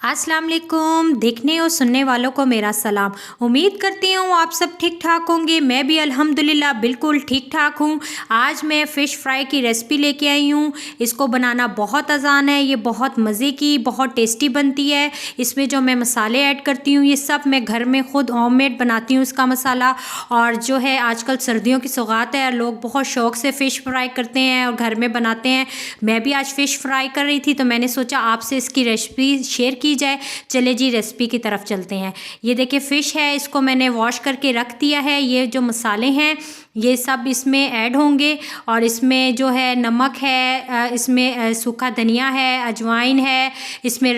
अस्सलाम वालेकुम। देखने और सुनने वालों को मेरा सलाम। उम्मीद करती हूँ आप सब ठीक ठाक होंगे। मैं भी अल्हम्दुलिल्लाह बिल्कुल ठीक ठाक हूँ। आज मैं फ़िश फ्राई की रेसिपी लेके आई हूँ। इसको बनाना बहुत आसान है, ये बहुत मज़े की बहुत टेस्टी बनती है। इसमें जो मैं मसाले ऐड करती हूँ ये सब मैं घर में ख़ुद होममेड बनाती हूँ इसका मसाला। और जो है आजकल सर्दियों की सौगात है, लोग बहुत शौक़ से फ़िश फ्राई करते हैं और घर में बनाते हैं। मैं भी आज फ़िश फ्राई कर रही थी तो मैंने सोचा आपसे इसकी रेसिपी शेयर की जाए। चले जी रेसिपी की तरफ चलते हैं। ये देखिए फ़िश है, इसको मैंने वॉश करके रख दिया है। ये जो मसाले हैं ये सब इसमें ऐड होंगे और इसमें जो है नमक है, इसमें सूखा धनिया है, अजवाइन है, इसमें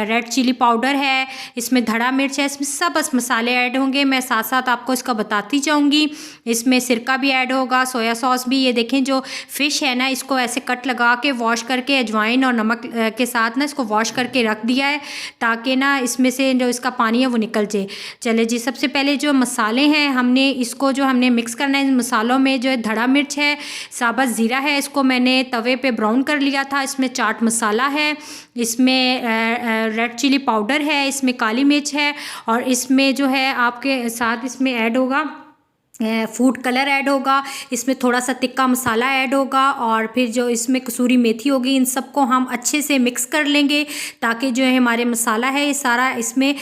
रेड चिली पाउडर है, इसमें धड़ा मिर्च है, इसमें सब बस मसाले ऐड होंगे। मैं साथ साथ आपको इसका बताती जाऊंगी। इसमें सिरका भी ऐड होगा, सोया सॉस भी। ये देखें जो फ़िश है ना, इसको ऐसे कट लगा के वॉश करके अजवाइन और नमक के साथ ना इसको वॉश करके रख दिया है ताकि ना इसमें से जो इसका पानी है वो निकल जाए। चले जी, सबसे पहले जो मसाले हैं हमने मिक्स करना है। मसालों में जो है धड़ा मिर्च है, साबुत ज़ीरा है, इसको मैंने तवे पे ब्राउन कर लिया था। इसमें चाट मसाला है, इसमें रेड चिली पाउडर है, इसमें काली मिर्च है और इसमें जो है आपके साथ इसमें ऐड होगा फूड कलर ऐड होगा। इसमें थोड़ा सा तिक्का मसाला ऐड होगा और फिर जो इसमें कसूरी मेथी होगी। इन सबको हम अच्छे से मिक्स कर लेंगे ताकि जो है हमारे मसाला है ये सारा इसमें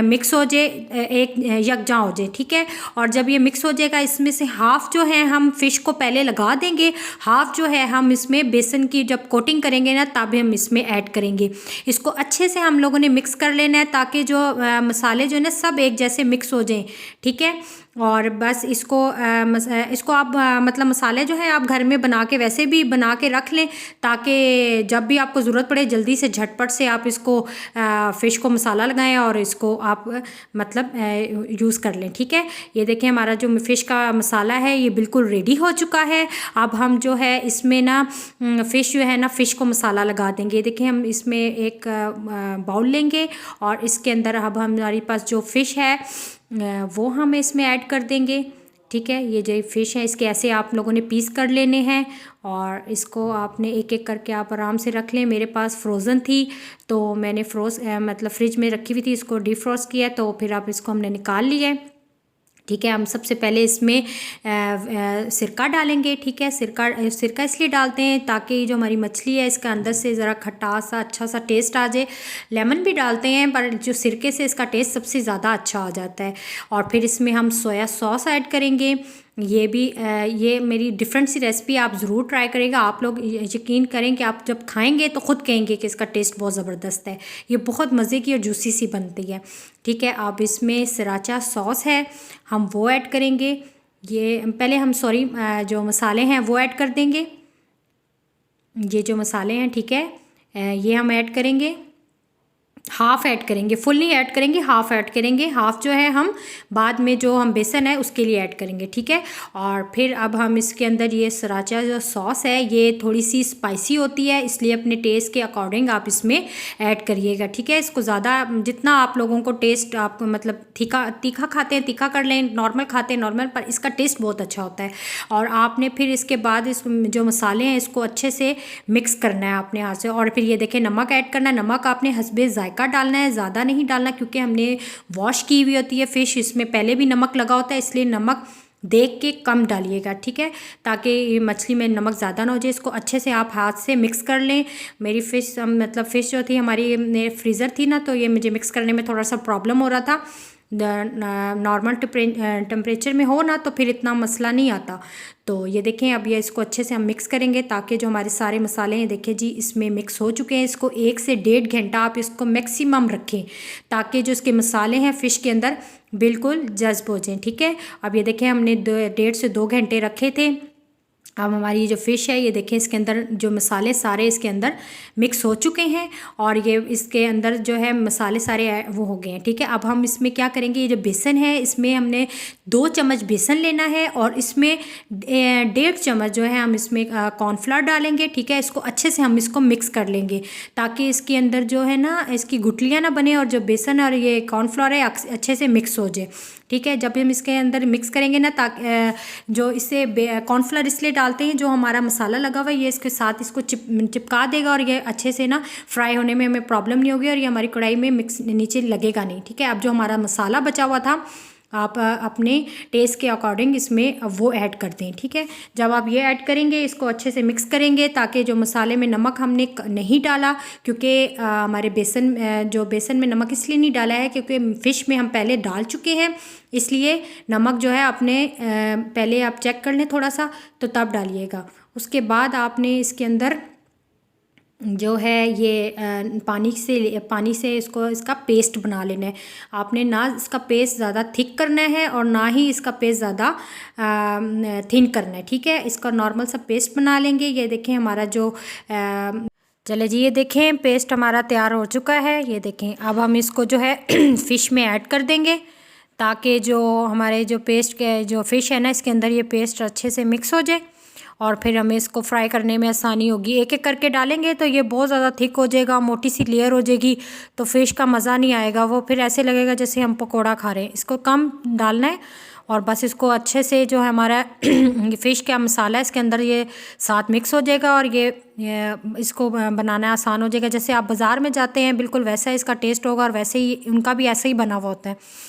मिक्स हो जाए, एक यकजा हो जाए। ठीक है, और जब ये मिक्स हो जाएगा इसमें से हाफ़ जो है हम फ़िश को पहले लगा देंगे, हाफ़ जो है हम इसमें बेसन की जब कोटिंग करेंगे ना तब हम इसमें ऐड करेंगे। इसको अच्छे से हम लोगों ने मिक्स कर लेना है ताकि जो मसाले जो है ना सब एक जैसे मिक्स हो जाएँ। ठीक है, और बस इसको आप मतलब मसाले जो हैं आप घर में बना के वैसे भी बना के रख लें ताकि जब भी आपको ज़रूरत पड़े जल्दी से झटपट से आप इसको फ़िश को मसाला लगाएं और इसको आप मतलब यूज़ कर लें। ठीक है, ये देखें हमारा जो फ़िश का मसाला है ये बिल्कुल रेडी हो चुका है। अब हम जो है इसमें ना फ़िश जो है ना फ़िश को मसाला लगा देंगे। देखें हम इसमें एक बाउल लेंगे और इसके अंदर अब हमारे पास जो फ़िश है वो हम इसमें ऐड कर देंगे। ठीक है, ये जो फ़िश है इसके ऐसे आप लोगों ने पीस कर लेने हैं और इसको आपने एक एक करके आप आराम से रख लें। मेरे पास फ्रोज़न थी तो मैंने मतलब फ्रिज में रखी हुई थी, इसको डिफ्रॉस्ट किया तो फिर आप इसको हमने निकाल लिया है। ठीक है, हम सबसे पहले इसमें सिरका डालेंगे। ठीक है, सिरका इसलिए डालते हैं ताकि जो हमारी मछली है इसका अंदर से ज़रा खट्टास सा अच्छा सा टेस्ट आ जाए। लेमन भी डालते हैं पर जो सिरके से इसका टेस्ट सबसे ज़्यादा अच्छा आ जाता है। और फिर इसमें हम सोया सॉस ऐड करेंगे। ये मेरी डिफरेंट सी रेसिपी आप ज़रूर ट्राई करेगा। आप लोग यकीन करें कि आप जब खाएंगे तो ख़ुद कहेंगे कि इसका टेस्ट बहुत ज़बरदस्त है। ये बहुत मज़े की और जूसी सी बनती है। ठीक है, अब इसमें सराचा सॉस है हम वो ऐड करेंगे। ये पहले हम जो मसाले हैं वो ऐड कर देंगे। ये जो मसाले हैं ठीक है ये हम ऐड करेंगे, हाफ़ ऐड करेंगे, फुल नहीं ऐड करेंगे, हाफ़ ऐड करेंगे। हाफ़ जो है हम बाद में जो हम बेसन है उसके लिए ऐड करेंगे। ठीक है, और फिर अब हम इसके अंदर ये सराचा जो सॉस है ये थोड़ी सी स्पाइसी होती है इसलिए अपने टेस्ट के अकॉर्डिंग आप इसमें ऐड करिएगा। ठीक है, इसको ज़्यादा जितना आप लोगों को टेस्ट आप मतलब तीखा खाते हैं तीखा कर लें, नॉर्मल खाते हैं नॉर्मल, पर इसका टेस्ट बहुत अच्छा होता है। और आपने फिर इसके बाद इस जो मसाले हैं इसको अच्छे से मिक्स करना है अपने हाथ से। और फिर ये देखें नमक ऐड करना है। नमक आपने हस्बे ज़ायक़ा डालना है, ज़्यादा नहीं डालना क्योंकि हमने वॉश की हुई होती है फ़िश, इसमें पहले भी नमक लगा होता है इसलिए नमक देख के कम डालिएगा। ठीक है, ताकि मछली में नमक ज़्यादा ना हो जाए। इसको अच्छे से आप हाथ से मिक्स कर लें। मेरी फ़िश मतलब फ़िश जो थी हमारी फ्रीज़र थी ना तो ये मुझे मिक्स करने में थोड़ा सा प्रॉब्लम हो रहा था। नॉर्मल टेम्परेचर में हो ना तो फिर इतना मसला नहीं आता। तो ये देखें अब ये इसको अच्छे से हम मिक्स करेंगे ताकि जो हमारे सारे मसाले हैं देखें जी इसमें मिक्स हो चुके हैं। इसको 1 से 1.5 घंटा आप इसको मैक्सिमम रखें ताकि जो इसके मसाले हैं फ़िश के अंदर बिल्कुल जज्ब हो जाएँ। ठीक है, अब ये देखें हमने 1.5 से 2 घंटे रखे थे। अब हमारी जो फ़िश है ये देखें इसके अंदर जो मसाले सारे इसके अंदर मिक्स हो चुके हैं और ये इसके अंदर जो है मसाले सारे वो हो गए हैं। ठीक है, अब हम इसमें क्या करेंगे, ये जो बेसन है इसमें हमने 2 चम्मच बेसन लेना है और इसमें 1.5 चम्मच जो है हम इसमें कॉर्नफ्लावर डालेंगे। ठीक है, इसको अच्छे से हम इसको मिक्स कर लेंगे ताकि इसके अंदर जो है ना इसकी गुठलियाँ ना बने और जो बेसन और ये कॉर्नफ्लावर है अच्छे से मिक्स हो जाए। ठीक है। जब हम इसके अंदर मिक्स करेंगे ना, ताकि जो इससे कॉर्नफ्लोर इसलिए डालते हैं, जो हमारा मसाला लगा हुआ है ये इसके साथ इसको चिपका देगा और ये अच्छे से ना फ्राई होने में हमें प्रॉब्लम नहीं होगी और ये हमारी कढ़ाई में मिक्स नीचे लगेगा नहीं। ठीक है। अब जो हमारा मसाला बचा हुआ था आप अपने टेस्ट के अकॉर्डिंग इसमें वो ऐड कर दें। ठीक है। जब आप ये ऐड करेंगे, इसको अच्छे से मिक्स करेंगे, ताकि जो मसाले में नमक हमने नहीं डाला, क्योंकि हमारे बेसन में नमक इसलिए नहीं डाला है क्योंकि फ़िश में हम पहले डाल चुके हैं, इसलिए नमक जो है अपने पहले आप चेक कर लें थोड़ा सा, तो तब डालिएगा। उसके बाद आपने इसके अंदर जो है ये पानी से इसका पेस्ट बना लेना है। आपने ना इसका पेस्ट ज़्यादा थिक करना है और ना ही इसका पेस्ट ज़्यादा थिन करना है। ठीक है। इसका नॉर्मल सा पेस्ट बना लेंगे। ये देखें हमारा जो चले जी, ये देखें पेस्ट हमारा तैयार हो चुका है। ये देखें, अब हम इसको जो है फ़िश में ऐड कर देंगे, ताकि जो हमारे जो पेस्ट के जो फ़िश है ना, इसके अंदर ये पेस्ट अच्छे से मिक्स हो जाए और फिर हमें इसको फ्राई करने में आसानी होगी। एक एक करके डालेंगे तो ये बहुत ज़्यादा थिक हो जाएगा, मोटी सी लेयर हो जाएगी, तो फ़िश का मज़ा नहीं आएगा, वो फिर ऐसे लगेगा जैसे हम पकोड़ा खा रहे हैं। इसको कम डालना है और बस इसको अच्छे से जो है हमारा फ़िश का मसाला है इसके अंदर ये साथ मिक्स हो जाएगा और ये इसको बनाना आसान हो जाएगा। जैसे आप बाज़ार में जाते हैं बिल्कुल वैसा इसका टेस्ट होगा और वैसे ही उनका भी ऐसे ही बना हुआ होता है।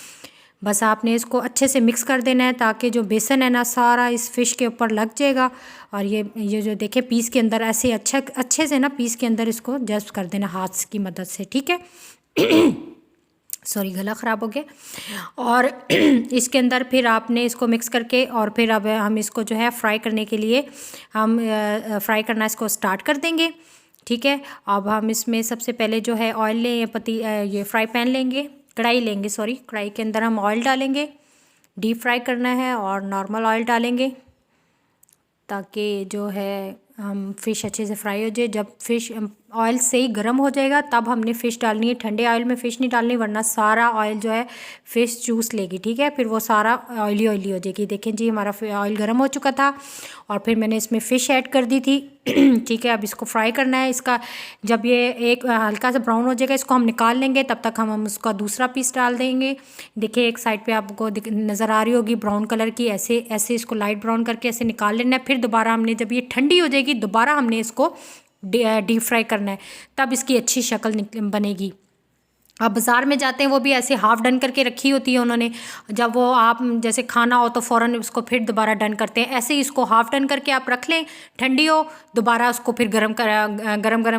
बस आपने इसको अच्छे से मिक्स कर देना है, ताकि जो बेसन है ना सारा इस फ़िश के ऊपर लग जाएगा और ये जो देखें पीस के अंदर ऐसे अच्छे से ना पीस के अंदर इसको जस्ट कर देना हाथ की मदद से। ठीक है। सॉरी, गला ख़राब हो गया। और इसके अंदर फिर आपने इसको मिक्स करके और फिर अब हम इसको जो है फ्राई करने के लिए हम फ्राई करना इसको स्टार्ट कर देंगे। ठीक है। अब हम इसमें सबसे पहले जो है ऑयल लें, ये फ्राई पैन लेंगे, कढ़ाई लेंगे, सॉरी, कढ़ाई के अंदर हम ऑयल डालेंगे। डीप फ्राई करना है और नॉर्मल ऑयल डालेंगे, ताकि जो है हम फ़िश अच्छे से फ्राई हो जाए। जब फ़िश ऑयल से ही गर्म हो जाएगा तब हमने फ़िश डालनी है। ठंडे ऑयल में फ़िश नहीं डालनी, वरना सारा ऑयल जो है फ़िश चूस लेगी। ठीक है। फिर वो सारा ऑयली हो जाएगी। देखें जी, हमारा ऑयल गर्म हो चुका था और फिर मैंने इसमें फ़िश ऐड कर दी थी। ठीक है। अब इसको फ्राई करना है। इसका जब ये एक हल्का सा ब्राउन हो जाएगा इसको हम निकाल लेंगे, तब तक हम उसका दूसरा पीस डाल देंगे। देखिए एक साइड पे आपको नज़र आ रही होगी ब्राउन कलर की, ऐसे ऐसे इसको लाइट ब्राउन करके ऐसे निकाल लेना है। फिर दोबारा हमने जब ये ठंडी हो जाएगी दोबारा हमने इसको डीप फ्राई करना है, तब इसकी अच्छी शक्ल बनेगी। आप बाज़ार में जाते हैं वो भी ऐसे हाफ़ डन करके रखी होती है उन्होंने, जब वो आप जैसे खाना हो तो फ़ौरन उसको फिर दोबारा डन करते हैं। ऐसे ही इसको हाफ़ डन करके आप रख लें, ठंडी हो दोबारा उसको फिर गरम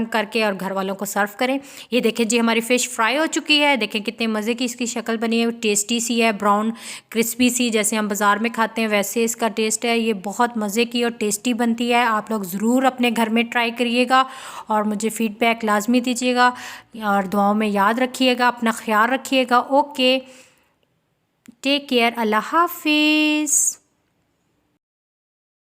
करके और घर वालों को सर्व करें। ये देखें जी, हमारी फ़िश फ्राई हो चुकी है। देखें कितने मज़े की इसकी शक्ल बनी है, टेस्टी सी है, ब्राउन क्रिस्पी सी, जैसे हम बाज़ार में खाते हैं वैसे इसका टेस्ट है। ये बहुत मज़े की और टेस्टी बनती है। आप लोग ज़रूर अपने घर में ट्राई करिएगा और मुझे फ़ीडबैक लाजमी दीजिएगा और दुआओं में याद रखिएगा। अपना ख्याल रखिएगा। ओके, टेक केयर, अल्लाह हाफिज़।